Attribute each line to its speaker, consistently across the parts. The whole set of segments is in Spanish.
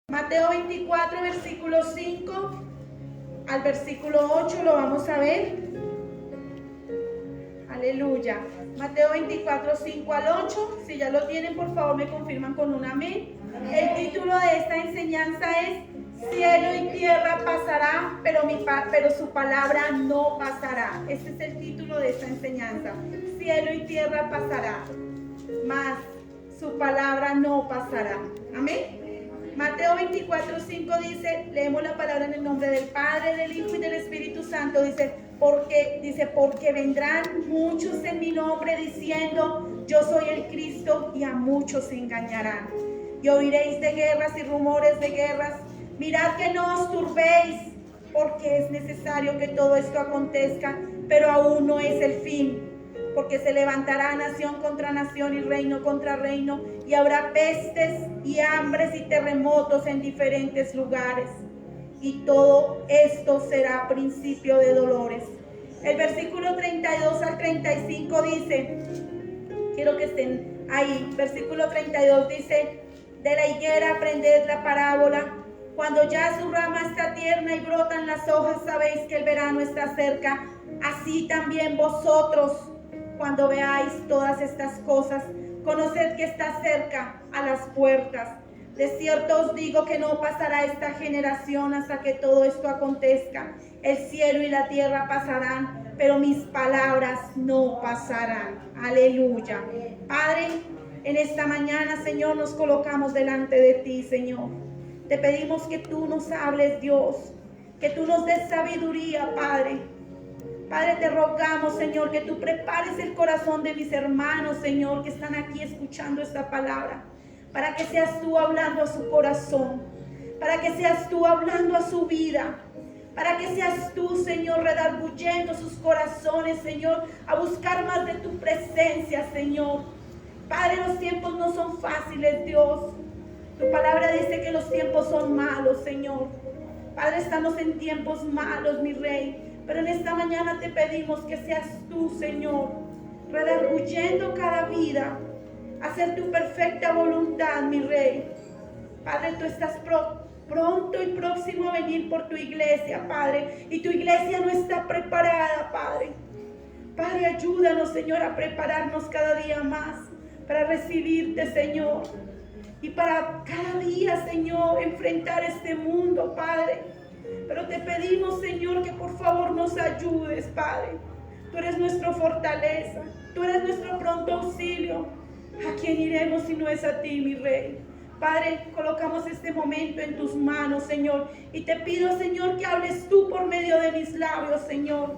Speaker 1: Mateo 24, versículo 5 al versículo 8 lo vamos a ver. Aleluya. Mateo 24, 5 al 8. Si ya lo tienen, por favor me confirman con un amén. El título de esta enseñanza es: cielo y tierra pasará, pero su palabra no pasará. Este es el título de esta enseñanza. Cielo y tierra pasará, mas su palabra no pasará. Amén. Mateo 24, 5 dice, leemos la palabra en el nombre del Padre, del Hijo y del Espíritu Santo. Dice, porque vendrán muchos en mi nombre diciendo, yo soy el Cristo, y a muchos se engañarán. Y oiréis de guerras y rumores de guerras. Mirad que no os turbéis, porque es necesario que todo esto acontezca, pero aún no es el fin. Porque se levantará nación contra nación y reino contra reino, y habrá pestes y hambres y terremotos en diferentes lugares. Y todo esto será principio de dolores. El versículo 32 al 35 dice, quiero que estén ahí, versículo 32 dice, de la higuera aprended la parábola. Cuando ya su rama está tierna y brotan las hojas, sabéis que el verano está cerca. Así también vosotros, cuando veáis todas estas cosas, conoced que está cerca a las puertas. De cierto os digo que no pasará esta generación hasta que todo esto acontezca. El cielo y la tierra pasarán, pero mis palabras no pasarán. Aleluya. Padre, en esta mañana, Señor, nos colocamos delante de ti, Señor. Te pedimos que tú nos hables, Dios, que tú nos des sabiduría, Padre. Padre, te rogamos, Señor, que tú prepares el corazón de mis hermanos, Señor, que están aquí escuchando esta palabra, para que seas tú hablando a su corazón, para que seas tú hablando a su vida, para que seas tú, Señor, redarguyendo sus corazones, Señor, a buscar más de tu presencia, Señor. Padre, los tiempos no son fáciles, Dios. Tu palabra dice que los tiempos son malos, Señor. Padre, estamos en tiempos malos, mi Rey. Pero en esta mañana te pedimos que seas tú, Señor, redarguyendo cada vida, hacer tu perfecta voluntad, mi Rey. Padre, tú estás pronto y próximo a venir por tu iglesia, Padre, y tu iglesia no está preparada, Padre. Padre, ayúdanos, Señor, a prepararnos cada día más para recibirte, Señor, y para cada día, Señor, enfrentar este mundo, Padre. Pero te pedimos, Señor, que por favor nos ayudes, Padre. Tú eres nuestra fortaleza, tú eres nuestro pronto auxilio. ¿A quién iremos si no es a ti, mi Rey? Padre, colocamos este momento en tus manos, Señor, y te pido, Señor, que hables tú por medio de mis labios, Señor,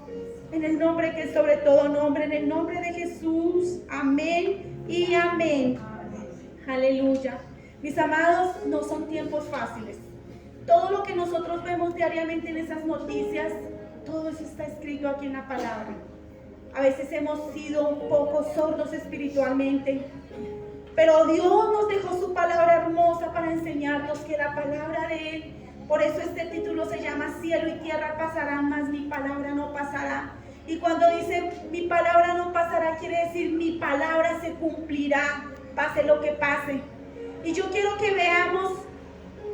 Speaker 1: en el nombre que es sobre todo nombre, en el nombre de Jesús. Amén y amén. Aleluya. Mis amados, no son tiempos fáciles. Todo lo que nosotros vemos diariamente en esas noticias, todo eso está escrito aquí en la palabra. A veces hemos sido un poco sordos espiritualmente, pero Dios nos dejó su palabra hermosa para enseñarnos que la palabra de Él, por eso este título se llama Cielo y tierra pasarán, mas mi palabra no pasará. Y cuando dice mi palabra no pasará, quiere decir mi palabra se cumplirá, pase lo que pase. Y yo quiero que veamos.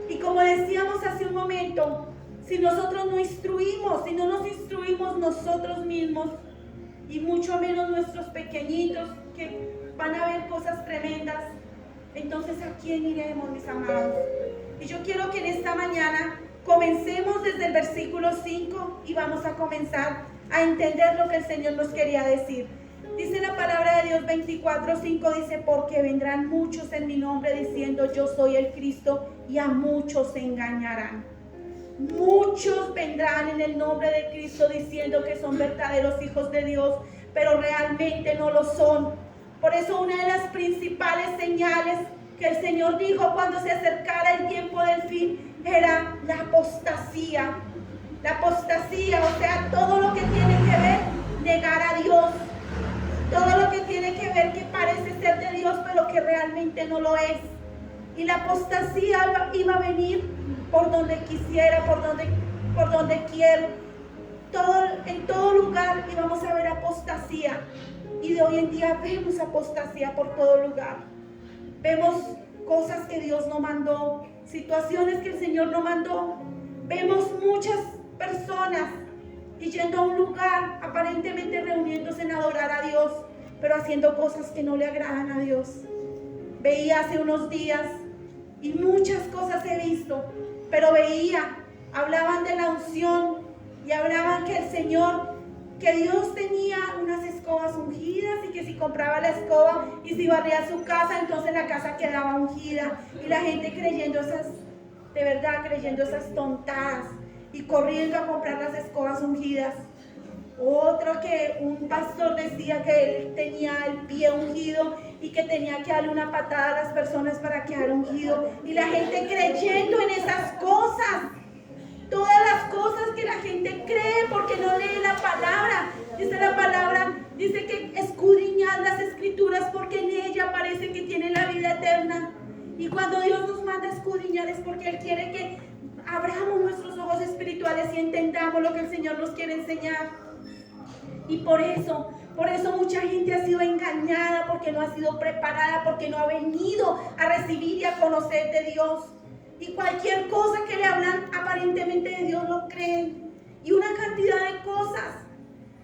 Speaker 1: Y como decíamos hace un momento, si nosotros no instruimos, si no nos instruimos nosotros mismos, y mucho menos nuestros pequeñitos, que van a ver cosas tremendas, entonces ¿a quién iremos, mis amados? Y yo quiero que en esta mañana comencemos desde el versículo 5 y vamos a comenzar a entender lo que el Señor nos quería decir. Dice la palabra de Dios 24:5, dice, porque vendrán muchos en mi nombre diciendo yo soy el Cristo, y a muchos se engañarán. Muchos vendrán en el nombre de Cristo diciendo que son verdaderos hijos de Dios, pero realmente no lo son. Por eso una de las principales señales que el Señor dijo cuando se acercara el tiempo del fin era la apostasía. La apostasía, o sea, todo lo que tiene que ver negar a Dios. Todo lo que tiene que ver que parece ser de Dios, pero que realmente no lo es. Y la apostasía iba a venir por donde quisiera, por donde quiero. En todo lugar íbamos a ver apostasía. Y de hoy en día vemos apostasía por todo lugar. Vemos cosas que Dios no mandó, situaciones que el Señor no mandó. Vemos muchas personas y yendo a un lugar, aparentemente reuniéndose en adorar a Dios, pero haciendo cosas que no le agradan a Dios. Veía hace unos días, y muchas cosas he visto, pero hablaban de la unción, y hablaban que el Señor, que Dios tenía unas escobas ungidas, y que si compraba la escoba y si barría su casa, entonces la casa quedaba ungida, y la gente creyendo esas tontadas, y corriendo a comprar las escobas ungidas. Otro que un pastor decía que él tenía el pie ungido y que tenía que darle una patada a las personas para quedar ungido, y la gente creyendo en esas cosas. Todas las cosas que la gente cree porque no lee la palabra. Dice la palabra, dice que escudriñad las escrituras porque en ella parece que tiene la vida eterna. Y cuando Dios nos manda a escudriñar es porque Él quiere que abramos nuestros ojos espirituales y entendamos lo que el Señor nos quiere enseñar. Y por eso mucha gente ha sido engañada, porque no ha sido preparada, porque no ha venido a recibir y a conocer de Dios. Y cualquier cosa que le hablan aparentemente de Dios lo creen. Y una cantidad de cosas,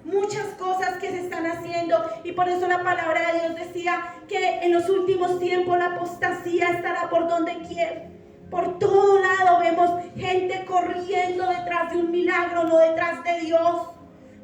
Speaker 1: muchas cosas que se están haciendo. Y por eso la palabra de Dios decía que en los últimos tiempos la apostasía estará por donde quiera. Por todo lado vemos gente corriendo detrás de un milagro, no detrás de Dios.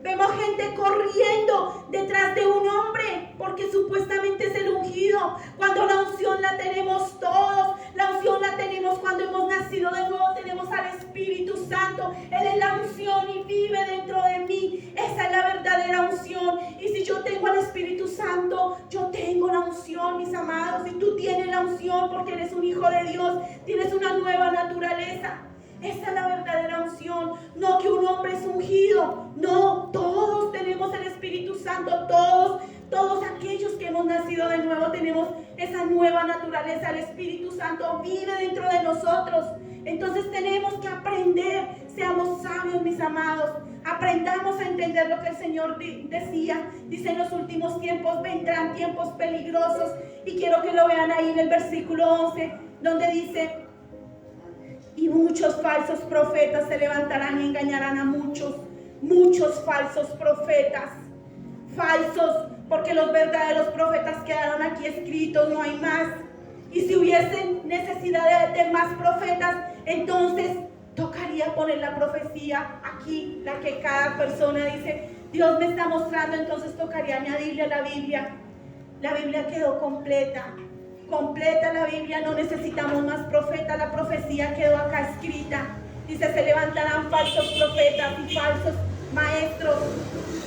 Speaker 1: Vemos gente corriendo detrás de un hombre porque supuestamente es el ungido, cuando la unción la tenemos todos. La unción la tenemos cuando hemos nacido de nuevo, tenemos al Espíritu Santo. Él es la unción y vive dentro de mí. Esa es la verdadera unción. Y si yo tengo al Espíritu Santo, yo tengo la unción, mis amados. Y tú tienes la unción porque eres un hijo de Dios, tienes una nueva naturaleza. Esa es la verdadera unción. No que un hombre es ungido. No, todos tenemos el Espíritu Santo. Todos aquellos que hemos nacido de nuevo tenemos esa nueva naturaleza. El Espíritu Santo vive dentro de nosotros. Entonces tenemos que aprender. Seamos sabios, mis amados. Aprendamos a entender lo que el Señor decía. Dice: en los últimos tiempos vendrán tiempos peligrosos. Y quiero que lo vean ahí en el versículo 11, donde dice: y muchos falsos profetas se levantarán y engañarán a muchos falsos profetas. Falsos, porque los verdaderos profetas quedaron aquí escritos, no hay más. Y si hubiesen necesidad de más profetas, entonces tocaría poner la profecía aquí, la que cada persona dice: Dios me está mostrando, entonces tocaría añadirle a la Biblia. La Biblia quedó completa la Biblia, no necesitamos más profetas, la profecía quedó acá escrita. Dice: se levantarán falsos profetas y falsos maestros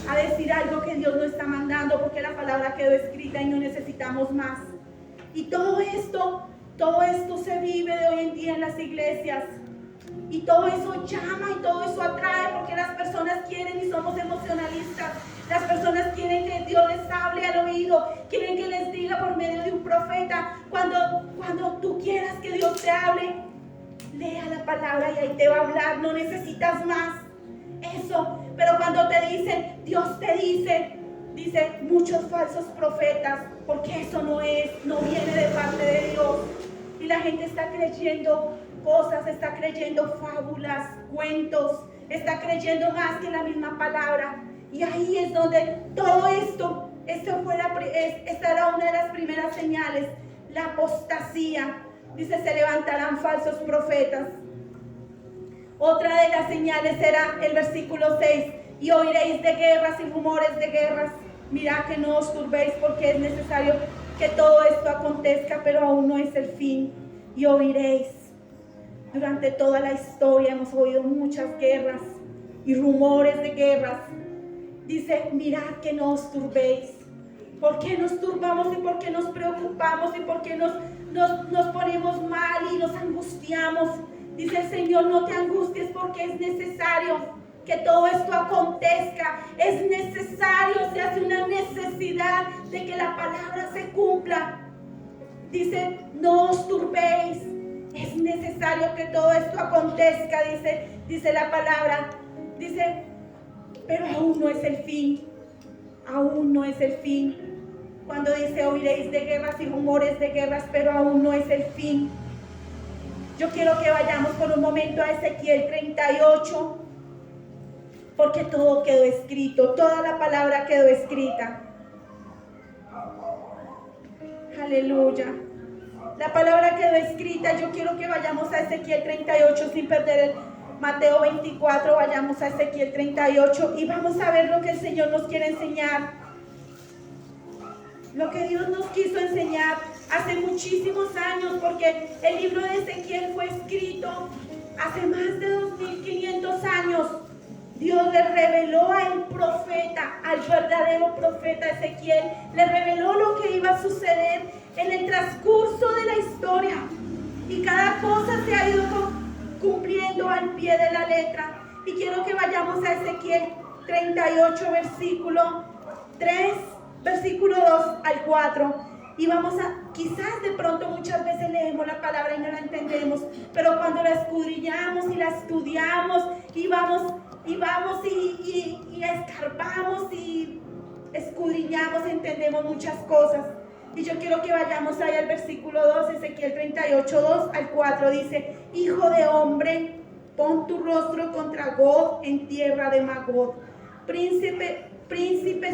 Speaker 1: a decir algo que Dios no está mandando, porque la palabra quedó escrita y no necesitamos más. Y todo esto se vive de hoy en día en las iglesias. Y todo eso llama y todo eso atrae, porque las personas quieren y somos emocionalistas. Las personas quieren que Dios les hable al oído, quieren que les diga por medio de un profeta. Cuando tú quieras que Dios te hable, lea la palabra y ahí te va a hablar, no necesitas más. Eso, pero cuando te dicen, Dios te dice muchos falsos profetas, porque eso no viene de parte de Dios. Y la gente está creyendo cosas, está creyendo fábulas, cuentos, está creyendo más que la misma palabra. Y ahí es donde todo esto, esta era una de las primeras señales, la apostasía. Dice: se levantarán falsos profetas. Otra de las señales era el versículo 6: y oiréis de guerras y rumores de guerras. Mirad que no os turbéis, porque es necesario que todo esto acontezca, pero aún no es el fin. Y oiréis. Durante toda la historia hemos oído muchas guerras y rumores de guerras. Dice: mirad que no os turbéis. ¿Por qué nos turbamos y por qué nos preocupamos y por qué nos ponemos mal y nos angustiamos? Dice el Señor: no te angusties, porque es necesario que todo esto acontezca. Es necesario, se hace una necesidad de que la palabra se cumpla. Dice: no os turbéis. Es necesario que todo esto acontezca, dice la palabra. Dice: pero aún no es el fin. Aún no es el fin. Cuando dice: oiréis de guerras y rumores de guerras, pero aún no es el fin. Yo quiero que vayamos por un momento a Ezequiel 38, porque todo quedó escrito, toda la palabra quedó escrita. Aleluya. La palabra quedó escrita. Yo quiero que vayamos a Ezequiel 38 sin perder el Mateo 24. Vayamos a Ezequiel 38 y vamos a ver lo que el Señor nos quiere enseñar. Lo que Dios nos quiso enseñar hace muchísimos años, porque el libro de Ezequiel fue escrito hace más de 2500 años. Dios le reveló al profeta, al verdadero profeta Ezequiel, le reveló lo que iba a suceder en el transcurso de la historia. Y cada cosa se ha ido cumpliendo al pie de la letra. Y quiero que vayamos a Ezequiel 38, versículo 3, versículo 2 al 4. Y vamos a, quizás de pronto muchas veces leemos la palabra y no la entendemos, pero cuando la escudriñamos y la estudiamos y vamos y escarbamos y escudriñamos, entendemos muchas cosas. Y yo quiero que vayamos ahí al versículo 2, Ezequiel 38, 2 al 4, dice: Hijo de hombre, pon tu rostro contra Gog en tierra de Magog, príncipe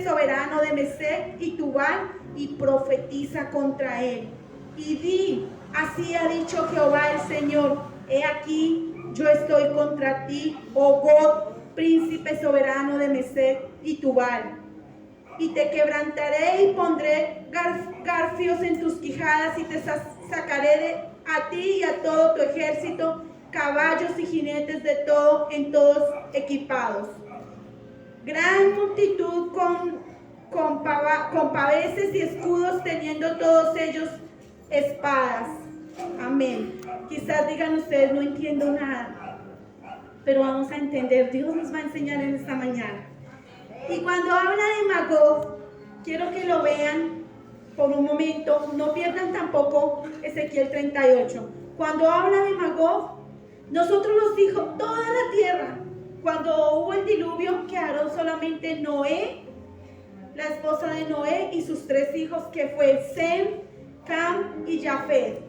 Speaker 1: soberano de Mesec y Tubal, y profetiza contra él. Y di: así ha dicho Jehová el Señor, he aquí, yo estoy contra ti, oh Gog, príncipe soberano de Mesec y Tubal. Y te quebrantaré y pondré garfios en tus quijadas y te sacaré a ti y a todo tu ejército, caballos y jinetes de todo, en todos equipados. Gran multitud con paveses y escudos, teniendo todos ellos espadas. Amén. Quizás digan ustedes: no entiendo nada, pero vamos a entender. Dios nos va a enseñar en esta mañana. Y cuando habla de Magog, quiero que lo vean por un momento, no pierdan tampoco Ezequiel 38. Cuando habla de Magog, nosotros los hijos, toda la tierra, cuando hubo el diluvio, quedaron solamente Noé, la esposa de Noé y sus 3 hijos, que fue Sem, Cam y Jafet.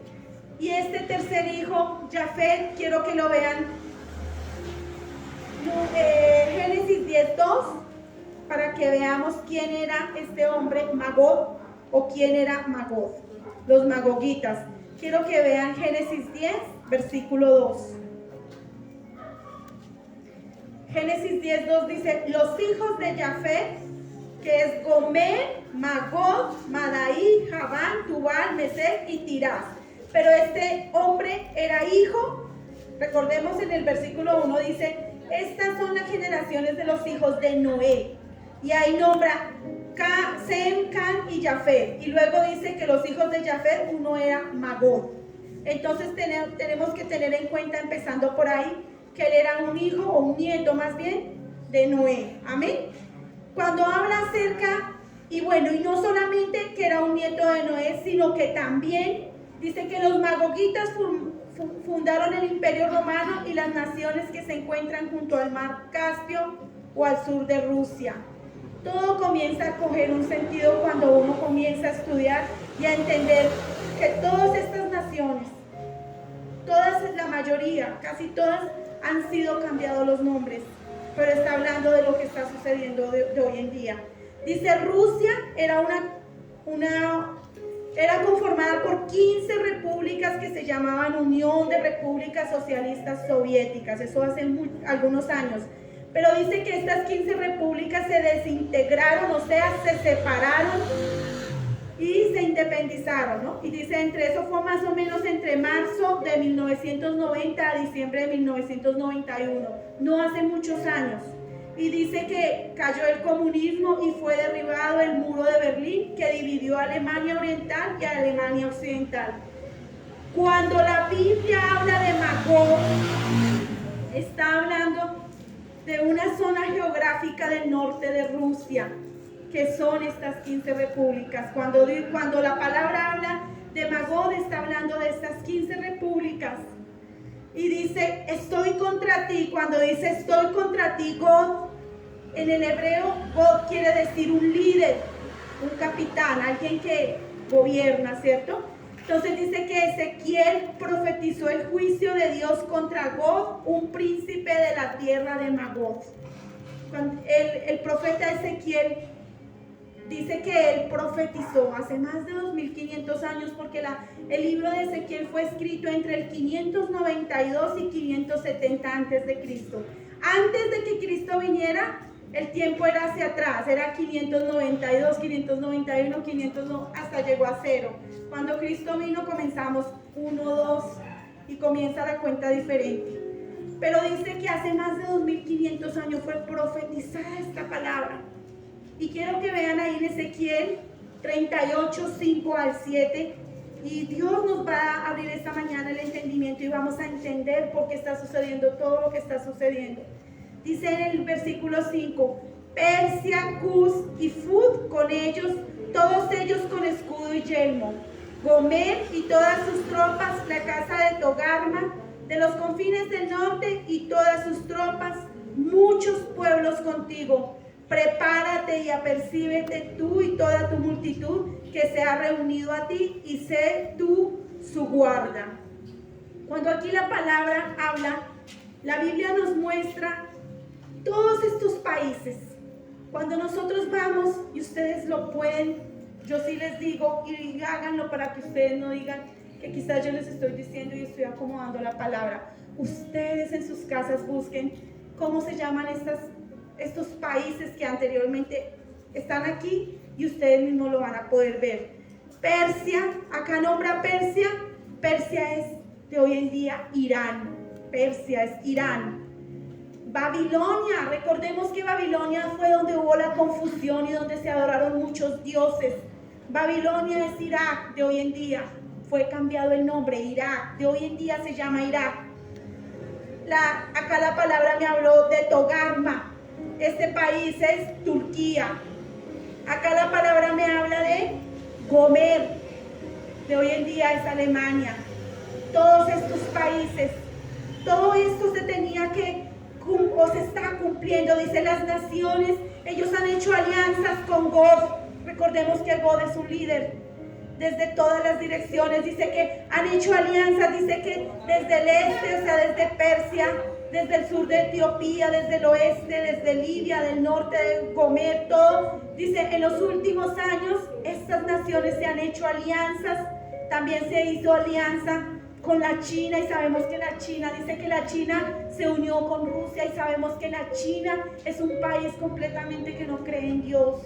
Speaker 1: Y este tercer hijo, Jafet, quiero que lo vean, Génesis 10:2, para que veamos quién era este hombre Magog, o quién era Magog, los magogitas. Quiero que vean Génesis 10, versículo 2. Génesis 10:2 dice: los hijos de Jafet, que es Gomer, Magog, Madai, Javán, Tubal, Mesec y Tirás. Pero este hombre era hijo, recordemos en el versículo 1 dice: estas son las generaciones de los hijos de Noé. Y ahí nombra Sem, Can y Jafet. Y luego dice que los hijos de Jafet, uno era Magog. Entonces tenemos que tener en cuenta, empezando por ahí, que él era un hijo, o un nieto más bien, de Noé. Amén. Cuando habla acerca, y bueno, y no solamente que era un nieto de Noé, sino que también dice que los magogitas fundaron el Imperio Romano y las naciones que se encuentran junto al mar Caspio o al sur de Rusia. Todo comienza a coger un sentido cuando uno comienza a estudiar y a entender que todas estas naciones, todas, la mayoría, casi todas, han sido cambiados los nombres, pero está hablando de lo que está sucediendo de hoy en día. Dice: Rusia era era conformada por 15 repúblicas que se llamaban Unión de Repúblicas Socialistas Soviéticas. Eso hace algunos años. Pero dice que estas 15 repúblicas se desintegraron, o sea, se separaron y se independizaron, ¿no? Y dice, eso fue más o menos entre marzo de 1990 a diciembre de 1991, no hace muchos años. Y dice que cayó el comunismo y fue derribado el muro de Berlín, que dividió a Alemania Oriental y a Alemania Occidental. Cuando la Biblia habla de Magog, está hablando de una zona geográfica del norte de Rusia, que son estas 15 repúblicas. Cuando la palabra habla de Magog, está hablando de estas 15 repúblicas. Y dice: estoy contra ti. Cuando dice estoy contra ti, God, en el hebreo, God quiere decir un líder, un capitán, alguien que gobierna, ¿cierto? Entonces dice que Ezequiel profetizó el juicio de Dios contra Gog, un príncipe de la tierra de Magog. El profeta Ezequiel dice que él profetizó hace más de 2500 años, porque el libro de Ezequiel fue escrito entre el 592 y 570 antes de Cristo. Antes de que Cristo viniera, el tiempo era hacia atrás, era 592, 591, 500, hasta llegó a 0. Cuando Cristo vino comenzamos 1, 2 y comienza la cuenta diferente. Pero dice que hace más de 2500 años fue profetizada esta palabra. Y quiero que vean ahí en Ezequiel 38, 5 al 7. Y Dios nos va a abrir esta mañana el entendimiento y vamos a entender por qué está sucediendo todo lo que está sucediendo. Dice en el versículo 5, Persia, Cus y Fud con ellos, todos ellos con escudo y yelmo. Gomer y todas sus tropas, la casa de Togarma, de los confines del norte y todas sus tropas, muchos pueblos contigo. Prepárate y apercíbete tú y toda tu multitud que se ha reunido a ti y sé tú su guarda. Cuando aquí la palabra habla, la Biblia nos muestra todos estos países. Cuando nosotros vamos, y ustedes lo pueden, yo sí les digo, y háganlo para que ustedes no digan que quizás yo les estoy diciendo y estoy acomodando la palabra. Ustedes en sus casas busquen cómo se llaman estos países que anteriormente están aquí y ustedes mismos lo van a poder ver. Persia, acá nombra Persia. Persia es de hoy en día Irán. Persia es Irán. Babilonia, recordemos que Babilonia fue donde hubo la confusión y donde se adoraron muchos dioses. Babilonia es Irak de hoy en día. Fue cambiado el nombre, Irak. De hoy en día se llama Irak. Acá la palabra me habló de Togarma. Este país es Turquía. Acá la palabra me habla de Gomer. De hoy en día es Alemania. Todos estos países, todo esto se tenía que, o se está cumpliendo. Dice las naciones, ellos han hecho alianzas con Gog. Recordemos que Gog es un líder desde todas las direcciones. Dice que han hecho alianzas, dice que desde el este, o sea, desde Persia, desde el sur de Etiopía, desde el oeste, desde Libia, del norte de Gomer, todo. Dice, en los últimos años, estas naciones se han hecho alianzas. También se hizo alianza con la China y sabemos que la China, dice que la China se unió con Rusia y sabemos que la China es un país completamente que no cree en Dios.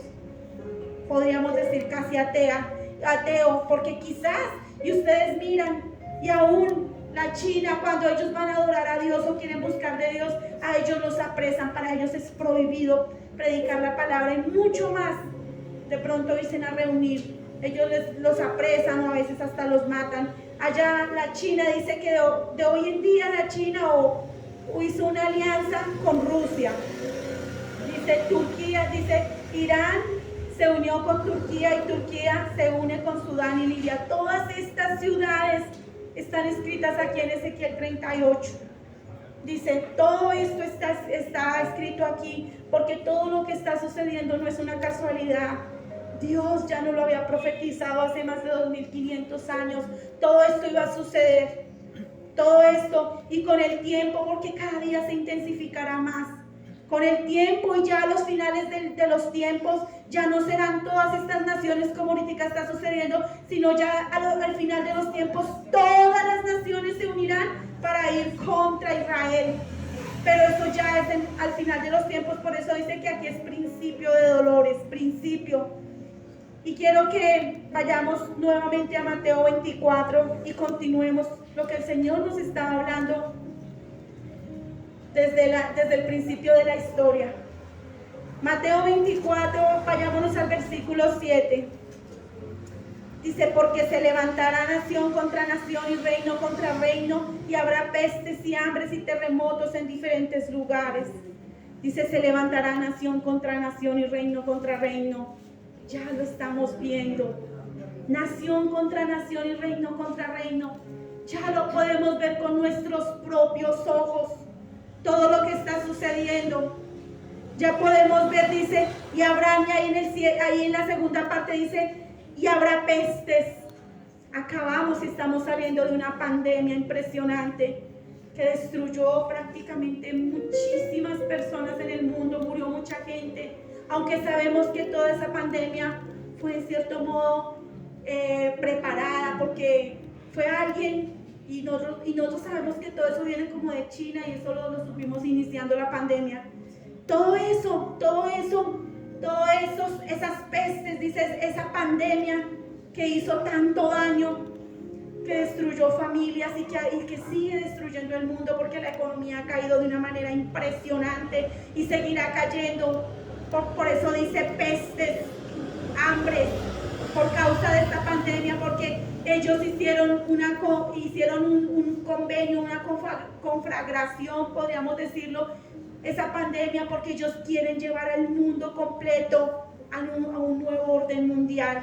Speaker 1: Podríamos decir casi ateo, porque quizás, y ustedes miran, y aún la China, cuando ellos van a adorar a Dios o quieren buscar de Dios, a ellos los apresan, para ellos es prohibido predicar la palabra y mucho más. De pronto dicen a reunir, ellos los apresan o a veces hasta los matan. Allá la China dice que de hoy en día la China o hizo una alianza con Rusia. Dice Turquía, dice Irán se unió con Turquía y Turquía se une con Sudán y Libia. Todas estas ciudades están escritas aquí en Ezequiel 38. Dice, todo esto está escrito aquí porque todo lo que está sucediendo no es una casualidad. Dios ya no lo había profetizado hace más de 2500 años. Todo esto iba a suceder. Todo esto, y con el tiempo, porque cada día se intensificará más. Con el tiempo y ya a los finales de los tiempos, ya no serán todas estas naciones como ahorita está sucediendo, sino ya al final de los tiempos, todas las naciones se unirán para ir contra Israel. Pero eso ya es al final de los tiempos, por eso dice que aquí es principio de dolores, principio. Y quiero que vayamos nuevamente a Mateo 24 y continuemos lo que el Señor nos está hablando desde el principio de la historia. Mateo 24, vayámonos al versículo 7. Dice, porque se levantará nación contra nación y reino contra reino, y habrá pestes y hambres y terremotos en diferentes lugares. Dice, se levantará nación contra nación y reino contra reino. Ya lo estamos viendo. Nación contra nación y reino contra reino. Ya lo podemos ver con nuestros propios ojos. Todo lo que está sucediendo. Ya podemos ver, dice, y habrá, ahí en la segunda parte dice, y habrá pestes. Acabamos y estamos saliendo de una pandemia impresionante que destruyó prácticamente muchísimas personas en el mundo, murió mucha gente, aunque sabemos que toda esa pandemia fue en cierto modo preparada porque fue alguien, y nosotros sabemos que todo eso viene como de China y eso lo supimos iniciando la pandemia. Esas pestes, dices, esa pandemia que hizo tanto daño, que destruyó familias y que sigue destruyendo el mundo porque la economía ha caído de una manera impresionante y seguirá cayendo. Por eso dice pestes, hambre, por causa de esta pandemia, porque ellos hicieron un convenio, una conflagración, podríamos decirlo, esa pandemia, porque ellos quieren llevar al mundo completo a un nuevo orden mundial.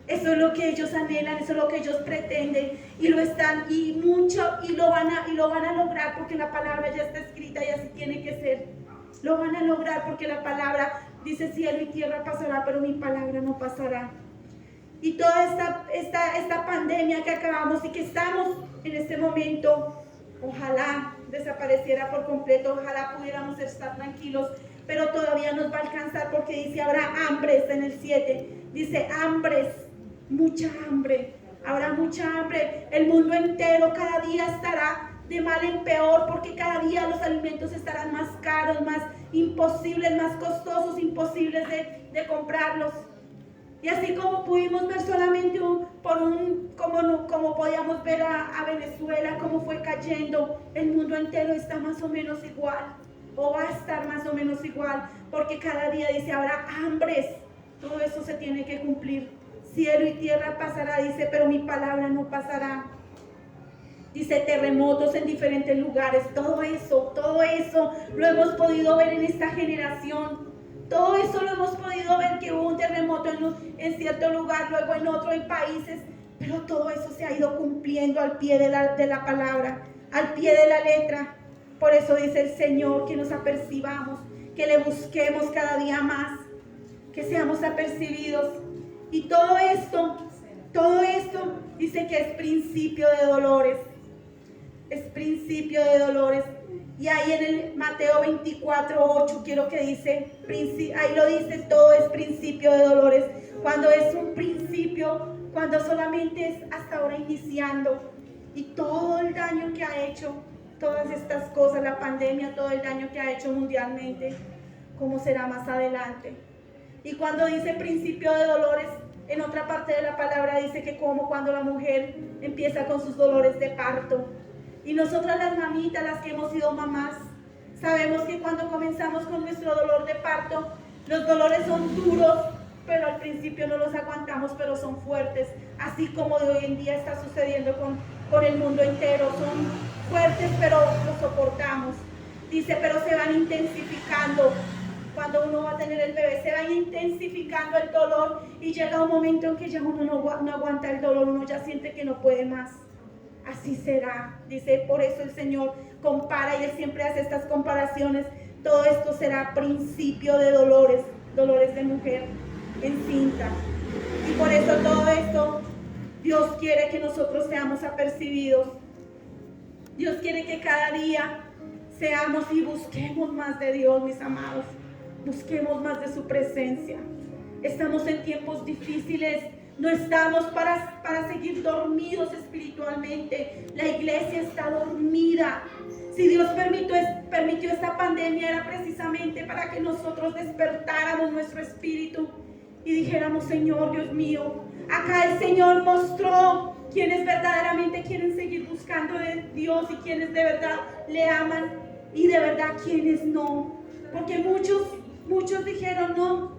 Speaker 1: Eso es lo que ellos anhelan, eso es lo que ellos pretenden y lo van a lograr porque la palabra ya está escrita y así tiene que ser. Lo van a lograr porque la palabra dice cielo y tierra pasará, pero mi palabra no pasará. Y toda esta pandemia que acabamos y que estamos en este momento, ojalá desapareciera por completo, ojalá pudiéramos estar tranquilos, pero todavía nos va a alcanzar porque dice habrá hambres en el 7, dice hambres. Mucha hambre, habrá mucha hambre, el mundo entero cada día estará de mal en peor porque cada día los alimentos estarán más caros, más imposibles, más costosos, imposibles de comprarlos. Y así como pudimos ver solamente como podíamos ver a Venezuela, cómo fue cayendo, el mundo entero está más o menos igual, o va a estar más o menos igual, porque cada día dice habrá hambres, todo eso se tiene que cumplir. Cielo y tierra pasará, dice, pero mi palabra no pasará. Dice terremotos en diferentes lugares. Todo eso lo hemos podido ver en esta generación. Todo eso lo hemos podido ver, que hubo un terremoto en cierto lugar, luego en otro, en países. Pero todo eso se ha ido cumpliendo al pie de la palabra, al pie de la letra. Por eso dice el Señor que nos apercibamos, que le busquemos cada día más, que seamos apercibidos. Y todo esto dice que es principio de dolores. Es principio de dolores. Y ahí en el Mateo 24:8 quiero que dice, ahí lo dice, todo es principio de dolores. Cuando es un principio, cuando solamente es hasta ahora iniciando. Y todo el daño que ha hecho, todas estas cosas, la pandemia, todo el daño que ha hecho mundialmente, ¿cómo será más adelante? Y cuando dice principio de dolores, en otra parte de la palabra dice que como cuando la mujer empieza con sus dolores de parto. Y nosotras las mamitas, las que hemos sido mamás, sabemos que cuando comenzamos con nuestro dolor de parto, los dolores son duros, pero al principio no los aguantamos, pero son fuertes. Así como de hoy en día está sucediendo con el mundo entero. Son fuertes, pero los soportamos. Dice, pero se van intensificando. Cuando uno va a tener el bebé, se va intensificando el dolor y llega un momento en que ya uno no aguanta el dolor, uno ya siente que no puede más. Así será, dice, por eso el Señor compara y Él siempre hace estas comparaciones. Todo esto será principio de dolores de mujer encinta. Y por eso todo esto, Dios quiere que nosotros seamos apercibidos. Dios quiere que cada día seamos y busquemos más de Dios, mis amados. Busquemos más de su presencia. Estamos en tiempos difíciles. No estamos para seguir dormidos espiritualmente. La iglesia está dormida. Si Dios permitió esta pandemia, era precisamente para que nosotros despertáramos nuestro espíritu y dijéramos, Señor, Dios mío, acá el Señor mostró quienes verdaderamente quieren seguir buscando de Dios y quienes de verdad le aman y de verdad quienes no. Porque muchos dijeron, no,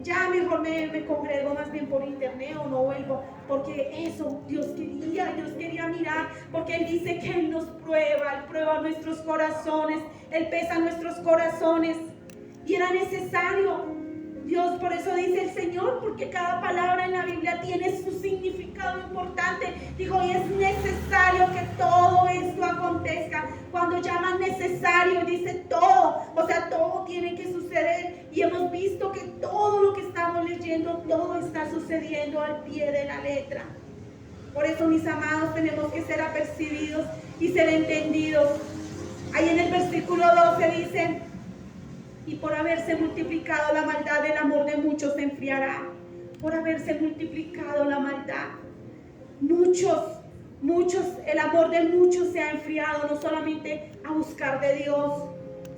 Speaker 1: ya mejor me congrego más bien por internet o no vuelvo, porque eso Dios quería mirar, porque Él dice que Él nos prueba, Él prueba nuestros corazones, Él pesa nuestros corazones, y era necesario. Dios, por eso dice el Señor, porque cada palabra en la Biblia tiene su significado importante. Dijo, y es necesario que todo esto acontezca. Cuando llaman necesario, dice todo, o sea, todo tiene que suceder. Y hemos visto que todo lo que estamos leyendo, todo está sucediendo al pie de la letra. Por eso, mis amados, tenemos que ser apercibidos y ser entendidos. Ahí en el versículo 12 dice: y por haberse multiplicado la maldad, el amor de muchos se enfriará. Por haberse multiplicado la maldad, muchos, el amor de muchos se ha enfriado, no solamente a buscar de Dios,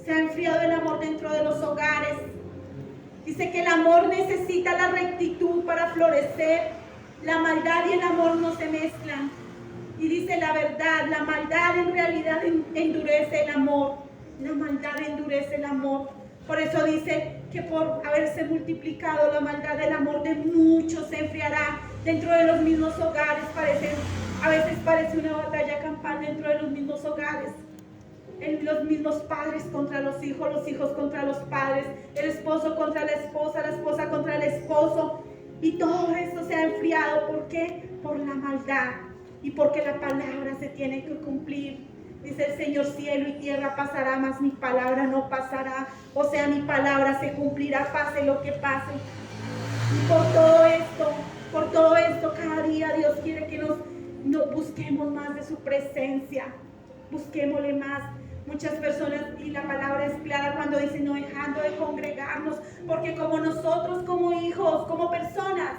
Speaker 1: se ha enfriado el amor dentro de los hogares. Dice que el amor necesita la rectitud para florecer. La maldad y el amor no se mezclan. Y dice la verdad, la maldad en realidad endurece el amor. La maldad endurece el amor. Por eso dice que por haberse multiplicado la maldad, el amor de muchos se enfriará. Dentro de los mismos hogares a veces parece una batalla campal dentro de los mismos hogares. Los mismos padres contra los hijos contra los padres, el esposo contra la esposa contra el esposo. Y todo esto se ha enfriado. ¿Por qué? Por la maldad y porque la palabra se tiene que cumplir. Dice el Señor: cielo y tierra pasará, mas mi palabra no pasará. O sea, mi palabra se cumplirá, pase lo que pase. Y por todo esto, cada día Dios quiere que nos busquemos más de su presencia. Busquémosle más. Muchas personas, y la palabra es clara cuando dice: no dejando de congregarnos, porque como nosotros, como hijos, como personas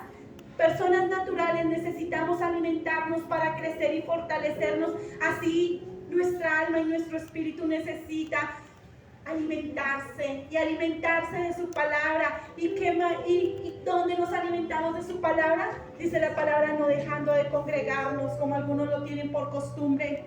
Speaker 1: naturales, necesitamos alimentarnos para crecer y fortalecernos. Así nuestra alma y nuestro espíritu necesita alimentarse de su palabra. ¿Y dónde nos alimentamos de su palabra? Dice la palabra: no dejando de congregarnos, como algunos lo tienen por costumbre.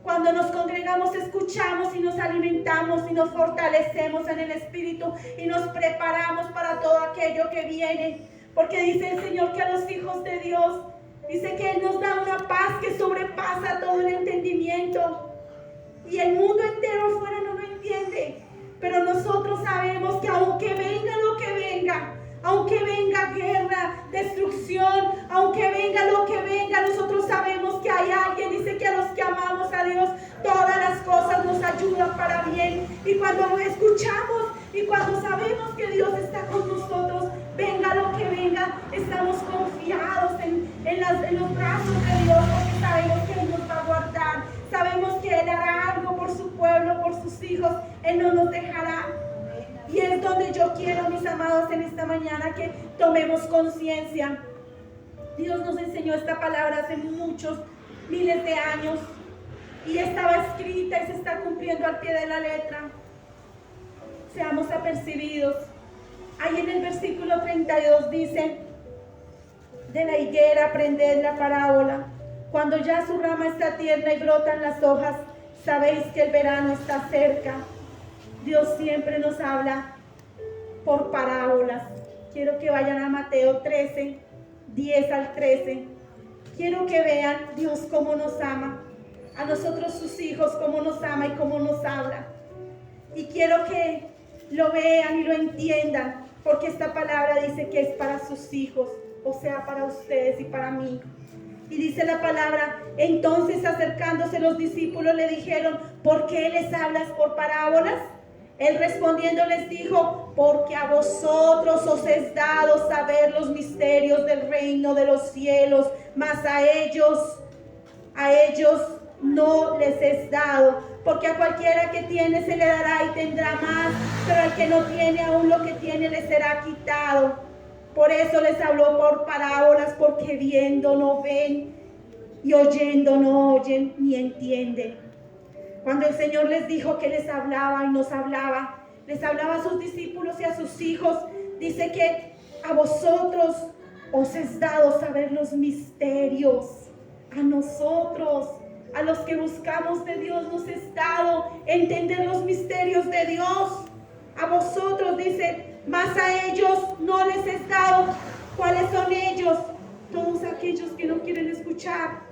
Speaker 1: Cuando nos congregamos, escuchamos y nos alimentamos y nos fortalecemos en el espíritu y nos preparamos para todo aquello que viene. Porque dice el Señor que a los hijos de Dios, dice que Él nos da una paz que sobrepasa todo el entendimiento. Y el mundo entero afuera no lo entiende. Pero nosotros sabemos que aunque venga lo que venga, aunque venga guerra, destrucción, aunque venga lo que venga, nosotros sabemos que hay alguien. Dice que a los que amamos a Dios, todas las cosas nos ayudan para bien. Y cuando lo escuchamos y cuando sabemos que Dios está con nosotros, venga lo que venga, estamos confiados en los brazos de Dios, porque sabemos que Él nos va a guardar. Sabemos que Él hará algo por su pueblo, por sus hijos. Él no nos dejará. Y es donde yo quiero, mis amados, en esta mañana que tomemos conciencia. Dios nos enseñó esta palabra hace muchos, miles de años, y estaba escrita y se está cumpliendo al pie de la letra. Seamos apercibidos. Ahí en el versículo 32 dice: de la higuera aprended la parábola. Cuando ya su rama está tierna y brotan las hojas, sabéis que el verano está cerca. Dios siempre nos habla por parábolas. Quiero que vayan a Mateo 13, 10 al 13. Quiero que vean Dios cómo nos ama, a nosotros sus hijos cómo nos ama y cómo nos habla. Y quiero que lo vean y lo entiendan, porque esta palabra dice que es para sus hijos, o sea, para ustedes y para mí. Y dice la palabra: entonces acercándose los discípulos le dijeron: ¿por qué les hablas por parábolas? Él respondiendo les dijo: porque a vosotros os es dado saber los misterios del reino de los cielos, mas a ellos no les es dado. Porque a cualquiera que tiene se le dará y tendrá más, pero al que no tiene, aún lo que tiene le será quitado. Por eso les habló por parábolas, porque viendo no ven y oyendo no oyen ni entienden. Cuando el Señor les dijo que les hablaba y nos hablaba, les hablaba a sus discípulos y a sus hijos, dice que a vosotros os es dado saber los misterios. A nosotros, a los que buscamos de Dios, nos es dado entender los misterios de Dios. A vosotros, dice, mas a ellos no les es dado. ¿Cuáles son ellos? Todos aquellos que no quieren escuchar,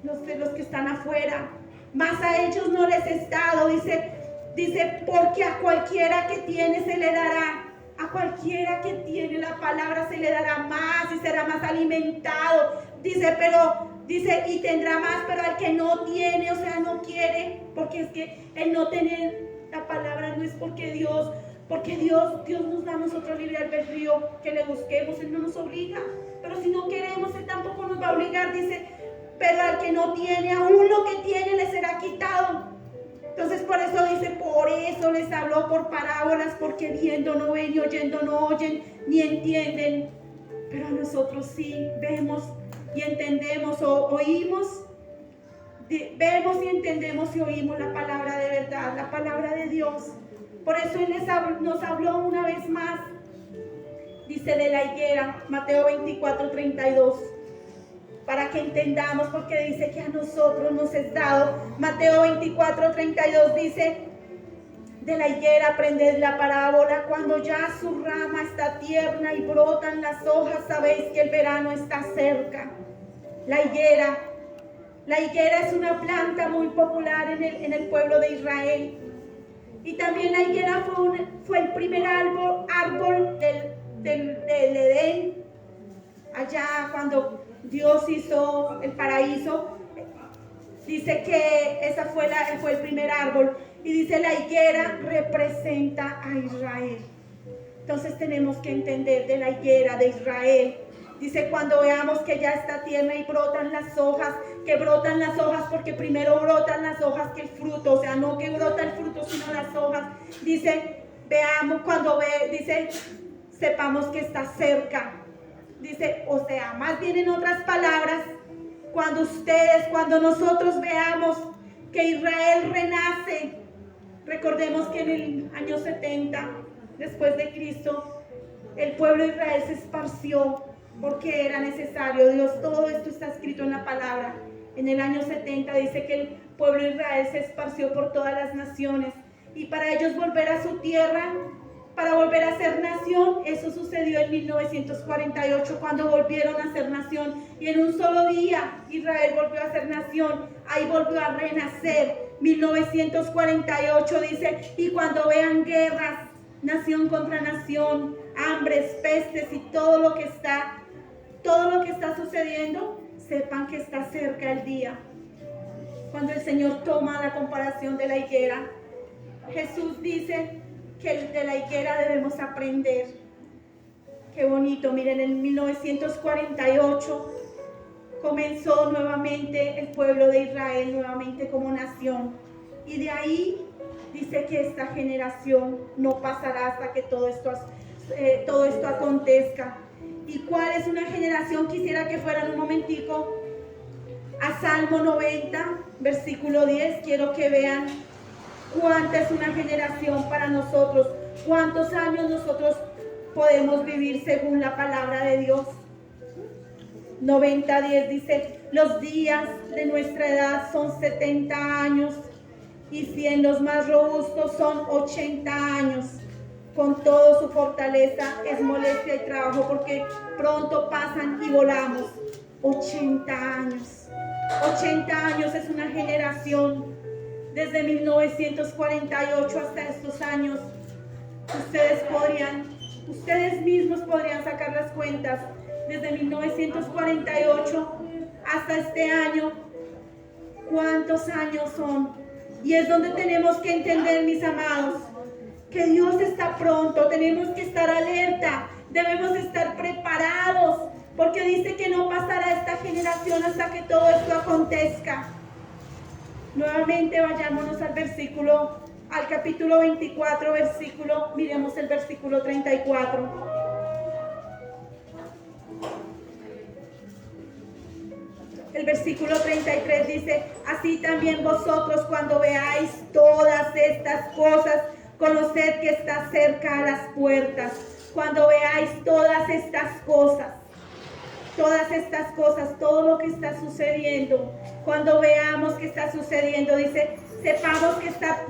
Speaker 1: los que están afuera. Mas a ellos no les es dado, dice, porque a cualquiera que tiene se le dará. A cualquiera que tiene la palabra se le dará más y será más alimentado. Dice, y tendrá más, pero al que no tiene, o sea, no quiere, porque es que el no tener la palabra no es porque Dios nos da a nosotros libre albedrío que le busquemos. Él no nos obliga, pero si no queremos, Él tampoco nos va a obligar. Dice, pero al que no tiene, aún lo que tiene le será quitado. Entonces por eso dice, por eso les habló por parábolas, porque viendo no ven y oyendo no oyen ni entienden. Pero a nosotros sí vemos y entendemos o oímos, vemos y entendemos y oímos la palabra de verdad, la palabra de Dios. Por eso Él nos habló una vez más, dice de la higuera, Mateo 24:32. Para que entendamos, porque dice que a nosotros nos es dado. Mateo 24:32 dice, de la higuera aprended la parábola, cuando ya su rama está tierna y brotan las hojas, sabéis que el verano está cerca. La higuera es una planta muy popular en el pueblo de Israel. Y también la higuera fue el primer árbol del Edén, allá cuando Dios hizo el paraíso. Dice que esa fue el primer árbol. Y dice la higuera representa a Israel. Entonces tenemos que entender de la higuera de Israel. Dice cuando veamos que ya está tierna y brotan las hojas, que brotan las hojas porque primero brotan las hojas que el fruto, o sea, no que brota el fruto sino las hojas. Dice, veamos dice, sepamos que está cerca. Dice, o sea, más bien en otras palabras, cuando nosotros veamos que Israel renace, recordemos que en el año 70 después de Cristo, el pueblo de Israel se esparció porque era necesario. Dios, todo esto está escrito en la palabra. En el año 70 dice que el pueblo de Israel se esparció por todas las naciones y para ellos volver a su tierra, para volver a ser nación, eso sucedió en 1948 cuando volvieron a ser nación y en un solo día Israel volvió a ser nación, ahí volvió a renacer. 1948 dice, y cuando vean guerras, nación contra nación, hambres, pestes y todo lo que está sucediendo, sepan que está cerca el día. Cuando el Señor toma la comparación de la higuera, Jesús dice que de la higuera debemos aprender. Qué bonito, miren, en 1948 comenzó nuevamente el pueblo de Israel, nuevamente como nación. Y de ahí dice que esta generación no pasará hasta que todo esto acontezca. ¿Y cuál es una generación? Quisiera que fueran un momentico a Salmo 90, versículo 10. Quiero que vean cuánta es una generación para nosotros, cuántos años nosotros podemos vivir según la palabra de Dios. 90:10 dice, los días de nuestra edad son 70 años y 100 los más robustos son 80 años. Con toda su fortaleza es molestia y trabajo porque pronto pasan y volamos. 80 años. 80 años es una generación. Desde 1948 hasta estos años, ustedes mismos podrían sacar las cuentas. Desde 1948 hasta este año, ¿cuántos años son? Y es donde tenemos que entender, mis amados, que Dios está pronto. Tenemos que estar alerta, debemos estar preparados, porque dice que no pasará esta generación hasta que todo esto acontezca. Nuevamente vayámonos al capítulo 24, miremos el versículo 34. El versículo 33 dice, así también vosotros cuando veáis todas estas cosas, conoced que está cerca a las puertas. Cuando veáis todas estas cosas, todo lo que está sucediendo, cuando veamos que está sucediendo, dice, sepamos que está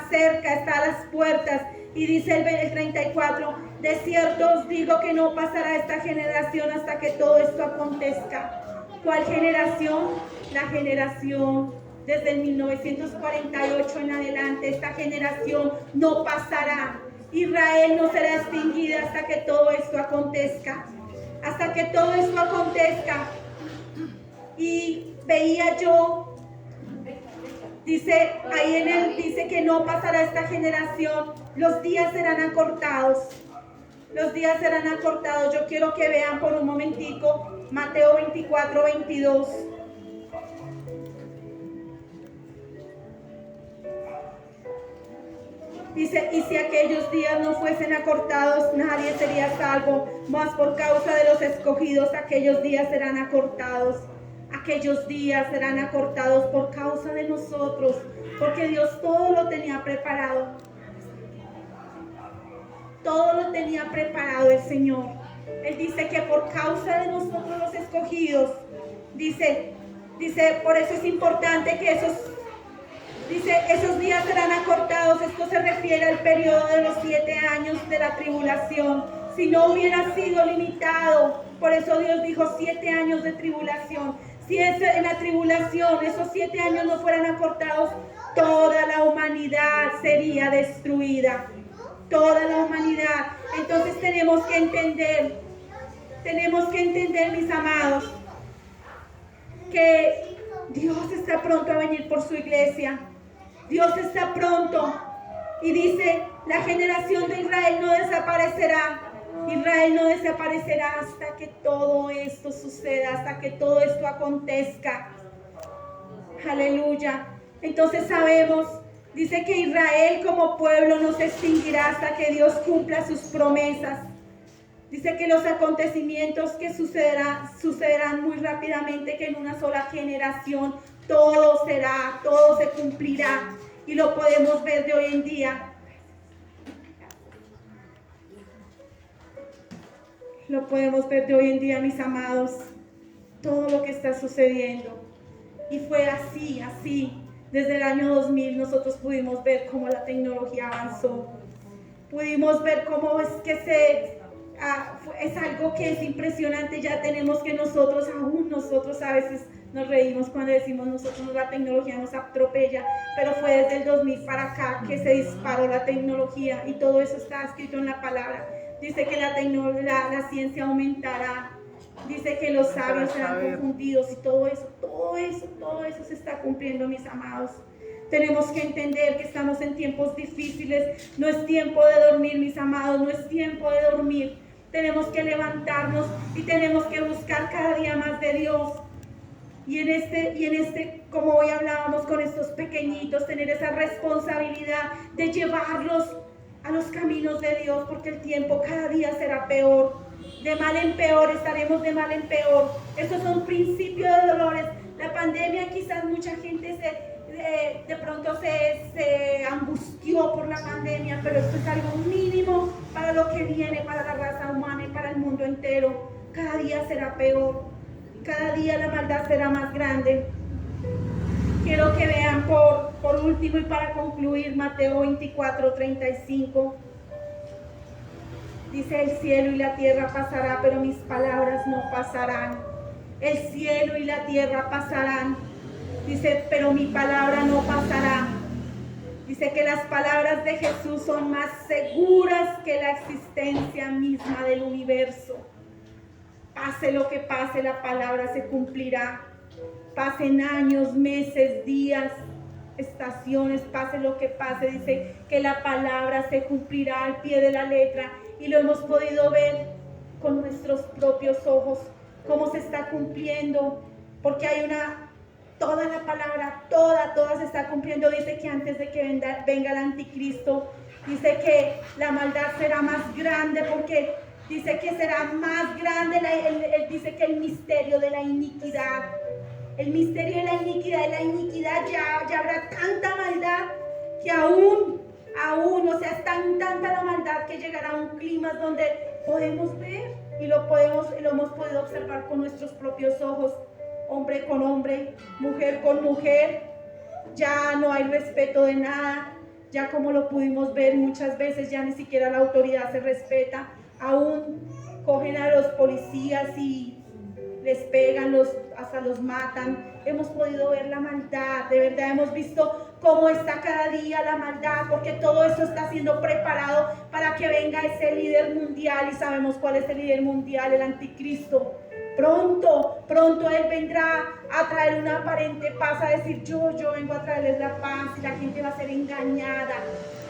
Speaker 1: cerca, está a las puertas. Y dice el 34, de cierto os digo que no pasará esta generación hasta que todo esto acontezca. ¿Cuál generación? La generación desde el 1948 en adelante. Esta generación no pasará. Israel no será extinguida hasta que todo esto acontezca. Hasta que todo esto acontezca. Y veía yo, dice que no pasará esta generación. Los días serán acortados. Los días serán acortados. Yo quiero que vean por un momentico Mateo 24:22. Dice, y si aquellos días no fuesen acortados, nadie sería salvo, mas por causa de los escogidos, aquellos días serán acortados. Aquellos días serán acortados por causa de nosotros, porque Dios todo lo tenía preparado. Todo lo tenía preparado el Señor. Él dice que por causa de nosotros los escogidos, dice, por eso es importante que esos días serán acortados. Esto se refiere al periodo de los 7 años de la tribulación. Si no hubiera sido limitado, por eso Dios dijo 7 años de tribulación. Si en la tribulación esos 7 años no fueran acortados, toda la humanidad sería destruida. Toda la humanidad. Entonces tenemos que entender, mis amados, que Dios está pronto a venir por su iglesia. Dios está pronto. Y dice, la generación de Israel no desaparecerá. Israel no desaparecerá hasta que todo esto suceda, hasta que todo esto acontezca. Aleluya. Entonces sabemos, dice que Israel como pueblo no se extinguirá hasta que Dios cumpla sus promesas. Dice que los acontecimientos que sucederán muy rápidamente, que en una sola generación todo se cumplirá. Y lo podemos ver de hoy en día. Lo podemos ver de hoy en día, mis amados, todo lo que está sucediendo. Y fue así. Desde el año 2000 nosotros pudimos ver cómo la tecnología avanzó. Pudimos ver cómo es que es algo que es impresionante. Ya tenemos que nosotros a veces nos reímos cuando decimos nosotros, la tecnología nos atropella, pero fue desde el 2000 para acá que se disparó la tecnología y todo eso está escrito en la palabra. Dice que la ciencia aumentará, dice que los sabios serán confundidos y todo eso se está cumpliendo, mis amados. Tenemos que entender que estamos en tiempos difíciles, no es tiempo de dormir, mis amados, no es tiempo de dormir. Tenemos que levantarnos y tenemos que buscar cada día más de Dios. Y en este, como hoy hablábamos con estos pequeñitos, tener esa responsabilidad de llevarlos a los caminos de Dios, porque el tiempo cada día será peor. De mal en peor, estaremos de mal en peor. Estos son principios de dolores. La pandemia, quizás mucha gente de pronto se angustió por la pandemia, pero esto es algo mínimo para lo que viene, para la raza humana y para el mundo entero. Cada día será peor, cada día la maldad será más grande. Quiero que vean por último y para concluir Mateo 24:35. Dice, el cielo y la tierra pasará, pero mis palabras no pasarán. El cielo y la tierra pasarán. Dice, pero mi palabra no pasará. Dice que las palabras de Jesús son más seguras que la existencia misma del universo. Pase lo que pase, la palabra se cumplirá. Pasen años, meses, días, estaciones, pase lo que pase, dice que la palabra se cumplirá al pie de la letra. Y lo hemos podido ver con nuestros propios ojos, cómo se está cumpliendo, porque hay toda la palabra, toda se está cumpliendo. Dice que antes de que venga el anticristo, dice que la maldad será más grande, porque dice que será más grande, él dice que el misterio de la iniquidad, ya habrá tanta maldad que aún, o sea, es tanta la maldad que llegará a un clima donde podemos ver y lo hemos podido observar con nuestros propios ojos, hombre con hombre, mujer con mujer, ya no hay respeto de nada, ya como lo pudimos ver muchas veces, ya ni siquiera la autoridad se respeta, aún cogen a los policías y les pegan, hasta los matan. Hemos podido ver la maldad, de verdad hemos visto cómo está cada día la maldad, porque todo esto está siendo preparado para que venga ese líder mundial, y sabemos cuál es el líder mundial, el anticristo. Pronto él vendrá a traer una aparente paz, a decir yo vengo a traerles la paz, y la gente va a ser engañada.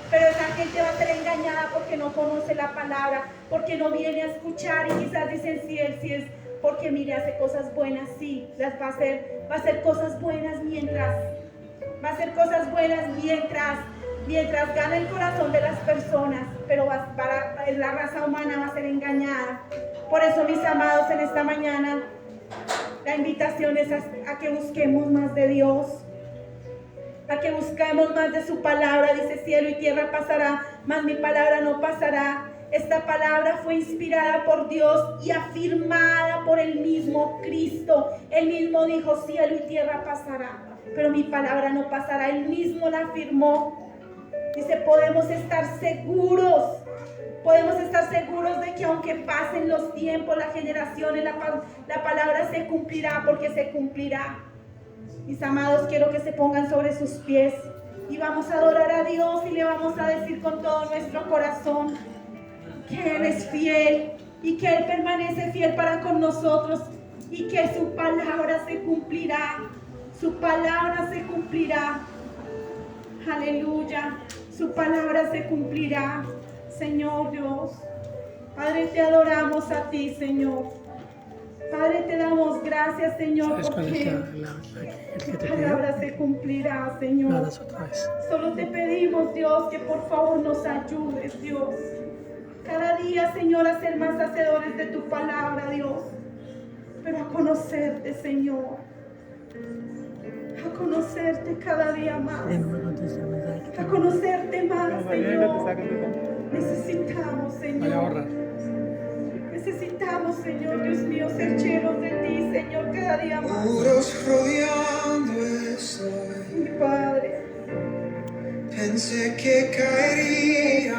Speaker 1: Pero esa gente va a ser engañada porque no conoce la palabra, porque no viene a escuchar, y quizás dicen sí es porque mire, hace cosas buenas, sí, va a hacer cosas buenas mientras mientras gana el corazón de las personas, pero la raza humana va a ser engañada. Por eso, mis amados, en esta mañana la invitación es a que busquemos más de Dios, a que busquemos más de su palabra. Dice: cielo y tierra pasará, mas mi palabra no pasará. Esta palabra fue inspirada por Dios y afirmada por el mismo Cristo. Él mismo dijo: cielo y tierra pasará, pero mi palabra no pasará. Él mismo la afirmó. Dice: podemos estar seguros de que aunque pasen los tiempos, las generaciones, la palabra se cumplirá, porque se cumplirá. Mis amados, quiero que se pongan sobre sus pies y vamos a adorar a Dios y le vamos a decir con todo nuestro corazón que Él es fiel y que Él permanece fiel para con nosotros y que su palabra se cumplirá. Su palabra se cumplirá. Aleluya. Su palabra se cumplirá. Señor Dios, Padre, te adoramos a ti, Señor. Padre, te damos gracias, Señor, porque tu palabra se cumplirá, Señor. Solo te pedimos, Dios, que por favor nos ayudes, Dios. Cada día, Señor, a ser más hacedores de tu palabra, Dios. Pero a conocerte, Señor. A conocerte cada día más. A conocerte más, Señor. Necesitamos, Señor. Necesitamos, Señor, Dios mío, ser llenos de ti, Señor, cada día más.
Speaker 2: Muros rodeando estoy.
Speaker 1: Mi Padre.
Speaker 2: Pensé que caería.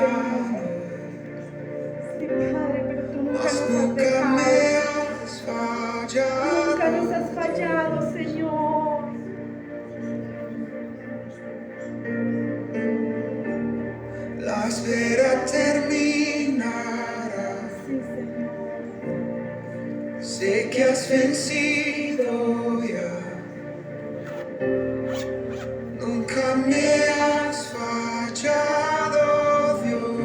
Speaker 1: Sí, Padre, pero tú nunca nos has
Speaker 2: Nunca
Speaker 1: dejado.
Speaker 2: me has fallado.
Speaker 1: Nunca nos has fallado, Señor.
Speaker 2: La espera terminará.
Speaker 1: Sí, Señor.
Speaker 2: Sé que has vencido ya. Nunca me has fallado, Dios.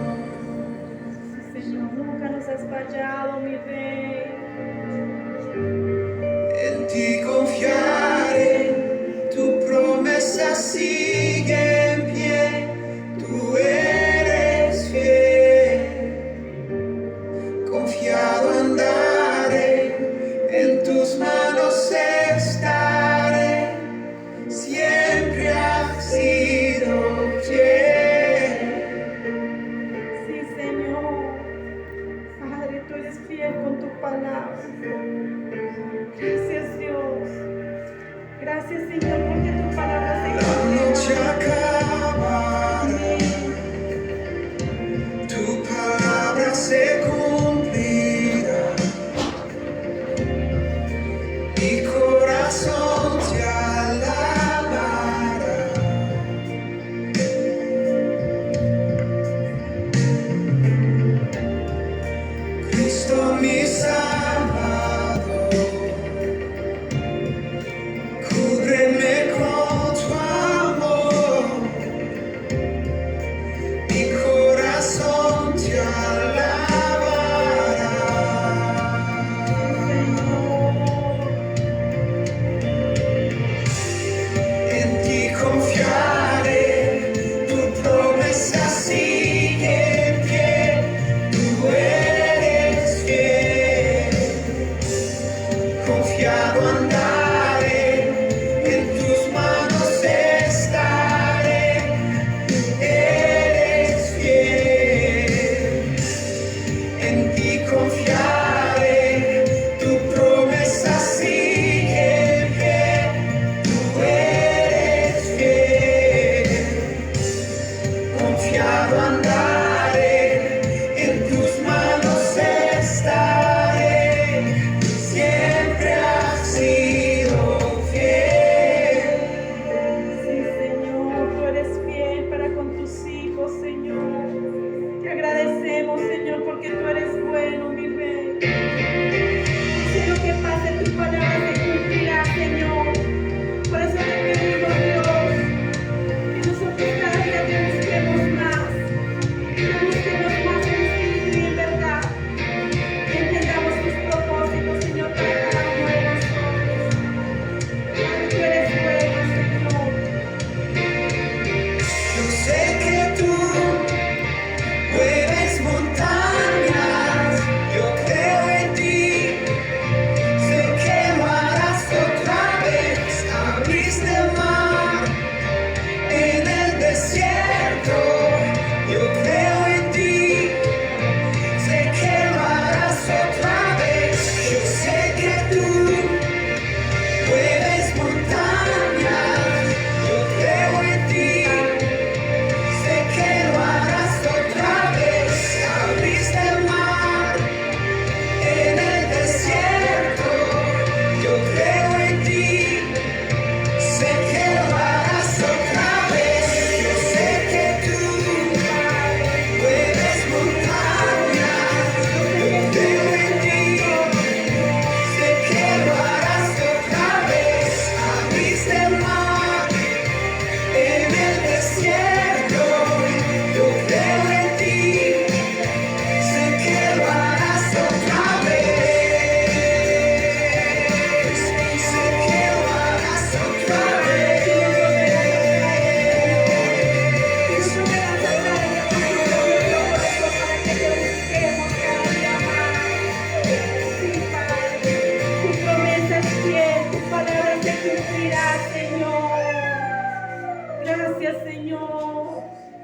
Speaker 1: Sí, Señor, nunca nos has fallado, mi Rey.
Speaker 2: En ti confiaré, tu promesa sigue en pie. Tú eres fiel, confiado andaré, en tus manos estaré, siempre has sido fiel.
Speaker 1: Sí, Señor. Padre, tú eres fiel con tu palabra. Gracias, Dios. Gracias, Señor, porque tu palabra se
Speaker 2: La noche
Speaker 1: cumplirá.
Speaker 2: acabará, tu palabra se cumplirá, mi corazón te alabará. Cristo mi Salvador, cúbreme con tu amor, mi corazón te alabará. En ti confiaré, tu promesa sigue en pie, tú eres fiel, confiado andaré, en tus manos estaré, eres fiel, en ti confiaré, tu promesa sigue en pie, tú eres fiel, confiado andaré, en tus manos estaré, siempre has sido fiel.
Speaker 1: Sí, Señor, tú eres fiel para con tus hijos, Señor. Te agradecemos, Señor, porque tú eres bueno, mi Rey. Sé lo que pase, tu palabra se cumplirá, Señor. Por eso te pedimos, Dios, que nosotros cada día te busquemos más. Que busquemos más en espíritu y en verdad. Que entendamos tus propósitos, Señor, para cada uno de nosotros. Padre, tú eres bueno, Señor.
Speaker 2: Yo sé que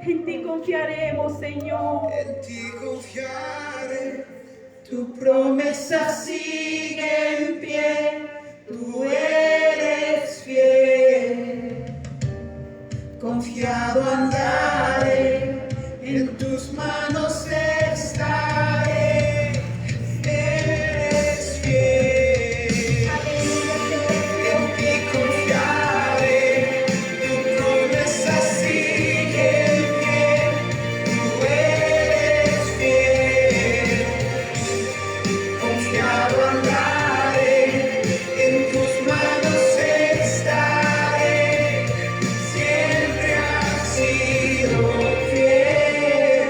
Speaker 1: En ti confiaremos, Señor.
Speaker 2: En ti confiaré, tu promesa sigue en pie, tú eres fiel. Confiado andaré, en tus manos estaré, eres fiel. En ti confiaré, tu promesa sigue en pie, tú eres fiel. Confiado andaré, en tus manos estaré, siempre has sido fiel.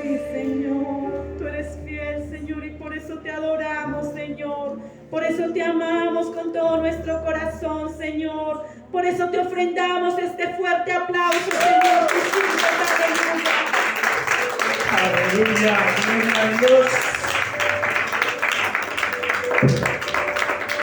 Speaker 1: Sí, Señor, tú eres fiel, Señor, y por eso te adoramos, Señor. Por eso te amamos con todo nuestro corazón, Señor. Por eso te ofrendamos este fuerte aplauso, Señor.
Speaker 3: Aleluya, gloria a Dios.